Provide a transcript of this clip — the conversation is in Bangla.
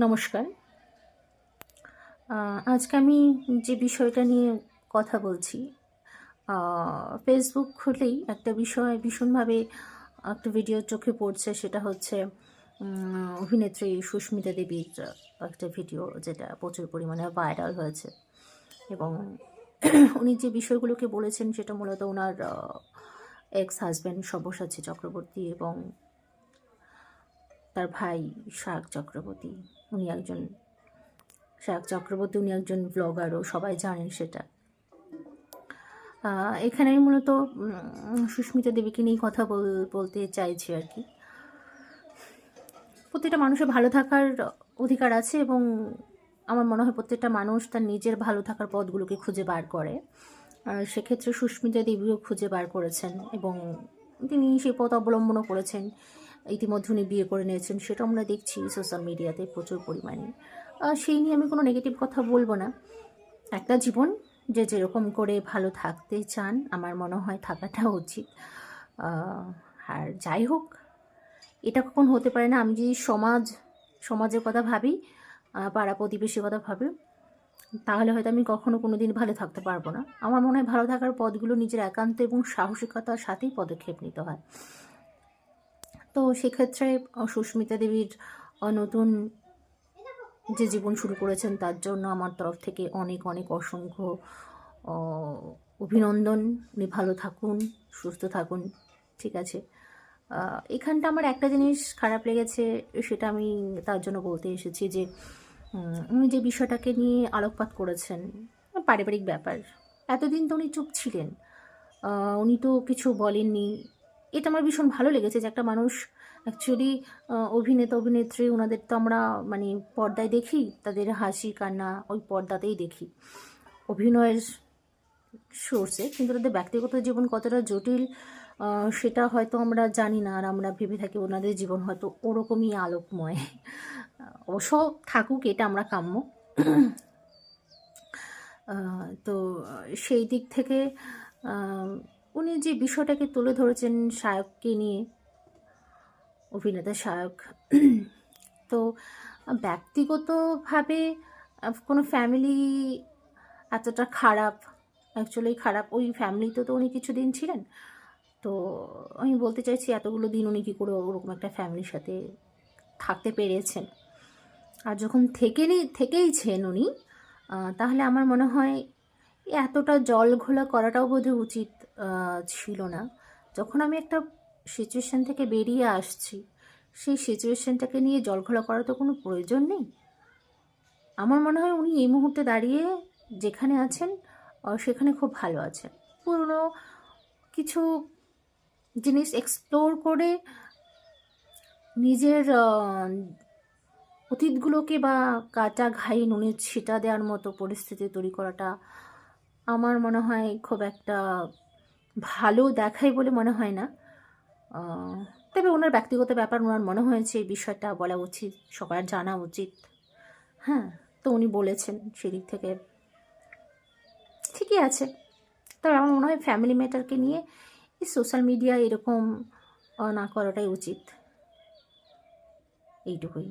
নমস্কার। আজকে আমি যে বিষয়টা নিয়ে কথা বলছি, ফেসবুক খুললেই একটা বিষয় ভীষণভাবে একটা ভিডিও চোখে পড়ছে। সেটা হচ্ছে অভিনেত্রী সুস্মিতা দেবীর একটা ভিডিও, যেটা প্রচুর পরিমাণে ভাইরাল হয়েছে। এবং উনি যে বিষয়গুলোকে বলেছেন সেটা মূলত ওনার এক্স হাজব্যান্ড সব্যসাচী চক্রবর্তী এবং তার ভাই শাক চক্রবর্তী। উনি একজন ব্লগারও, সবাই জানেন সেটা। এখানে আমি মূলত সুস্মিতা দেবীকে নিয়ে কথা বলতে চাইছি আর কি। প্রত্যেকটা মানুষের ভালো থাকার অধিকার আছে এবং আমার মনে হয় প্রত্যেকটা মানুষ তার নিজের ভালো থাকার পথগুলোকে খুঁজে বার করে। আর সেক্ষেত্রে সুস্মিতা দেবীও খুঁজে বার করেছেন এবং তিনি সেই পথ অবলম্বনও করেছেন। ইতিমধ্যে উনি বিয়ে করে নিয়েছেন, সেটা আমরা দেখছি সোশ্যাল মিডিয়াতে প্রচুর পরিমাণে। সেই নিয়ে আমি কোনো নেগেটিভ কথা বলবো না। একটা জীবন, যে যেরকম করে ভালো থাকতে চান আমার মনে হয় থাকাটা উচিত। আর যাই হোক, এটা কখন হতে পারে না। আমি যদি সমাজের কথা ভাবি, পাড়া প্রতিবেশীর কথা ভাবি, তাহলে হয়তো আমি কখনো কোনো দিন ভালো থাকতে পারবো না। আমার মনে হয় ভালো থাকার পথগুলো নিজের একান্ত এবং সাহসিকতার সাথেই পদক্ষেপ নিতে হয়। তো সেক্ষেত্রে সুস্মিতা দেবীর নতুন যে জীবন শুরু করেছেন তার জন্য আমার তরফ থেকে অনেক অনেক অসংখ্য অভিনন্দন। উনি ভালো থাকুন, সুস্থ থাকুন, ঠিক আছে। এখানটা আমার একটা জিনিস খারাপ লেগেছে, সেটা আমি তার জন্য বলতে এসেছি যে উনি যে বিষয়টাকে নিয়ে আলোকপাত করেছেন, পারিবারিক ব্যাপার। এতদিন তো উনি চুপ ছিলেন, উনি তো কিছু বলেননি। এটা আমার ভীষণ ভালো লেগেছে যে একটা মানুষ অ্যাকচুয়ালি অভিনেতা অভিনেত্রী, ওনাদের তো আমরা মানে পর্দায় দেখি, তাদের হাসি কান্না ওই পর্দাতেই দেখি অভিনয়ের সোর্সে, কিন্তু তাদের ব্যক্তিগত জীবন কতটা জটিল সেটা হয়তো আমরা জানি না। আর আমরা ভেবে থাকি ওনাদের জীবন হয়তো ওরকমই আলোকময়। অবশ্য থাকুক, এটা আমরা কাম্য। তো সেই দিক থেকে উনি যে বিষয়টাকে তুলে ধরেছেন শায়ককে নিয়ে, অভিনেতা শায়ক, তো ব্যক্তিগতভাবে কোনো ফ্যামিলি এতটা খারাপ, অ্যাকচুয়ালি খারাপ ওই ফ্যামিলিতে তো উনি কিছুদিন ছিলেন। তো আমি বলতে চাইছি এতগুলো দিন উনি কী করে ওরকম একটা ফ্যামিলির সাথে থাকতে পেরেছেন। আর যখন থেকেইছেন উনি, তাহলে আমার মনে হয় এতটা জল ঘোলা করাটাও বোধহয় উচিত ছিল না। যখন আমি একটা সিচুয়েশান থেকে বেরিয়ে আসছি, সেই সিচুয়েশানটাকে নিয়ে জল ঘোলা করার তো কোনো প্রয়োজন নেই। আমার মনে হয় উনি এই মুহূর্তে দাঁড়িয়ে যেখানে আছেন সেখানে খুব ভালো আছেন। পুরনো কিছু জিনিস এক্সপ্লোর করে নিজের অতীতগুলোকে বা কাটা ঘায়ে নুনের ছিটা দেওয়ার মতো পরিস্থিতি তৈরি করাটা আমার মনে হয় খুব একটা ভালো দেখায় বলে মনে হয় না। তবে ওনার ব্যক্তিগত ব্যাপার, ওনার মনে হয়েছে এই বিষয়টা বলা উচিত, সবার জানা উচিত। হ্যাঁ, তো উনি বলেছেন, সেদিক থেকে ঠিকই আছে। তবে আমার মনে হয় ফ্যামিলি ম্যাটারকে নিয়ে এই সোশ্যাল মিডিয়া এরকম না করাটাই উচিত। এইটুকুই।